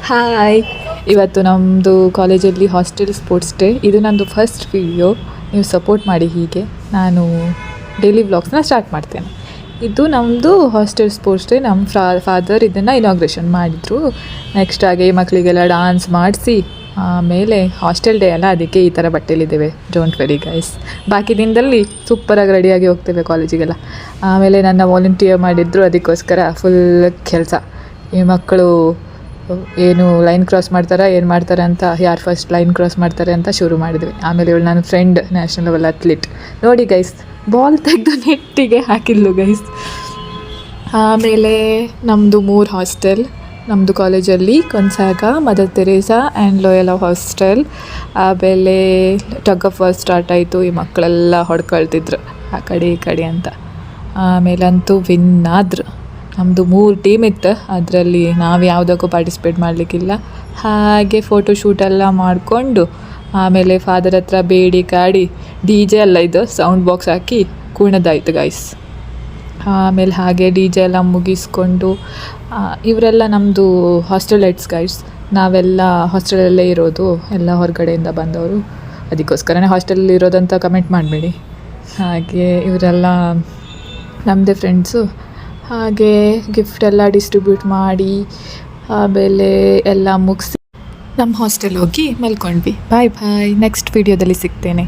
Hi, ಇವತ್ತು ನಮ್ಮದು ಕಾಲೇಜಲ್ಲಿ ಹಾಸ್ಟೆಲ್ ಸ್ಪೋರ್ಟ್ಸ್ ಡೇ. ಇದು ನಂದು ಫಸ್ಟ್ ವಿಡಿಯೋ. ನೀವು ಸಪೋರ್ಟ್ ಮಾಡಿ. ಹೀಗೆ ನಾನು ಡೈಲಿ ವ್ಲಾಗ್ಸ್ನ ಸ್ಟಾರ್ಟ್ ಮಾಡ್ತೇನೆ. ಇದು ನಮ್ಮದು ಹಾಸ್ಟೆಲ್ ಸ್ಪೋರ್ಟ್ಸ್ ಡೇ. ನಮ್ಮ ಫಾದರ್ ಇದನ್ನು ಇನಾಗ್ರೇಷನ್ ಮಾಡಿದರು. ನೆಕ್ಸ್ಟ್ ಹಾಗೆ ಮಕ್ಕಳಿಗೆಲ್ಲ ಡಾನ್ಸ್ ಮಾಡಿಸಿ, ಆಮೇಲೆ ಹಾಸ್ಟೆಲ್ ಡೇ ಅಲ್ಲ, ಅದಕ್ಕೆ ಈ ಥರ ಬಟ್ಟೆಲಿದ್ದೇವೆ. Don't very guys. ಬಾಕಿ ದಿನದಲ್ಲಿ ಸೂಪರಾಗಿ ರೆಡಿಯಾಗಿ ಹೋಗ್ತೇವೆ ಕಾಲೇಜಿಗೆಲ್ಲ. ಆಮೇಲೆ ನನ್ನ ವಾಲಂಟಿಯರ್ ಮಾಡಿದ್ರು, ಅದಕ್ಕೋಸ್ಕರ ಫುಲ್ ಕೆಲಸ. ಈ ಮಕ್ಕಳು ಏನು ಲೈನ್ ಕ್ರಾಸ್ ಮಾಡ್ತಾರೆ, ಏನು ಮಾಡ್ತಾರೆ ಅಂತ, ಯಾರು ಫಸ್ಟ್ ಲೈನ್ ಕ್ರಾಸ್ ಮಾಡ್ತಾರೆ ಅಂತ ಶುರು ಮಾಡಿದ್ವಿ. ಆಮೇಲೆ ಇವಳು ನನ್ನ ಫ್ರೆಂಡ್, ನ್ಯಾಷನಲ್ ಲೆವೆಲ್ ಅಥ್ಲೀಟ್. ನೋಡಿ ಗೈಸ್, ಬಾಲ್ ತೆಗೆದು ನೆಟ್ಟಿಗೆ ಹಾಕಿದ್ಲು ಗೈಸ್. ಆಮೇಲೆ ನಮ್ಮದು 3 ಹಾಸ್ಟೆಲ್ ನಮ್ಮದು ಕಾಲೇಜಲ್ಲಿ: ಕೊಂಸಾಗ, ಮದರ್ ತೆರೇಸಾ ಆ್ಯಂಡ್ ಲೋಯಲಾ ಹಾಸ್ಟೆಲ್. ಆಮೇಲೆ ಟಗ್ ಆಫ್ ವಾರ್ ಸ್ಟಾರ್ಟ್ ಆಯಿತು. ಈ ಮಕ್ಕಳೆಲ್ಲ ಹೊಡ್ಕೊಳ್ತಿದ್ರು ಆ ಕಡೆ ಈ ಕಡೆ ಅಂತ. ಆಮೇಲಂತೂ ವಿನ್ ಆದ್ರು. ನಮ್ಮದು 3 ಟೀಮ್ ಇತ್ತು, ಅದರಲ್ಲಿ ನಾವು ಯಾವುದಕ್ಕೂ ಪಾರ್ಟಿಸಿಪೇಟ್ ಮಾಡಲಿಕ್ಕಿಲ್ಲ. ಹಾಗೆ ಫೋಟೋಶೂಟೆಲ್ಲ ಮಾಡಿಕೊಂಡು ಆಮೇಲೆ ಫಾದರ್ ಹತ್ರ ಬೇಡಿ ಕಾಡಿ DJ ಎಲ್ಲ ಇದು ಸೌಂಡ್ ಬಾಕ್ಸ್ ಹಾಕಿ ಕುಣಿದಾಯ್ತು ಗೈಸ್. ಆಮೇಲೆ ಹಾಗೆ DJ ಎಲ್ಲ ಮುಗಿಸ್ಕೊಂಡು, ಇವರೆಲ್ಲ ನಮ್ಮದು ಹಾಸ್ಟೆಲ್ ಹೆಡ್ಸ್ ಗೈಸ್. ನಾವೆಲ್ಲ ಹಾಸ್ಟೆಲಲ್ಲೇ ಇರೋದು, ಎಲ್ಲ ಹೊರಗಡೆಯಿಂದ ಬಂದವರು. ಅದಕ್ಕೋಸ್ಕರನೇ ಹಾಸ್ಟೆಲಲ್ಲಿ ಇರೋದಂತ ಕಮೆಂಟ್ ಮಾಡಬೇಡಿ. ಹಾಗೆ ಇವರೆಲ್ಲ ನಮ್ಮದೇ ಫ್ರೆಂಡ್ಸು. ಹಾಗೆ ಗಿಫ್ಟ್ ಎಲ್ಲ ಡಿಸ್ಟ್ರಿಬ್ಯೂಟ್ ಮಾಡಿ ಆಮೇಲೆ ಎಲ್ಲ ಮುಗಿಸಿ ನಮ್ಮ ಹಾಸ್ಟೆಲ್ ಹೋಗಿ ಮಲ್ಕೊಂಡ್ವಿ. ಬಾಯ್ ಬಾಯ್. ನೆಕ್ಸ್ಟ್ ವೀಡಿಯೋದಲ್ಲಿ ಸಿಗ್ತೇನೆ.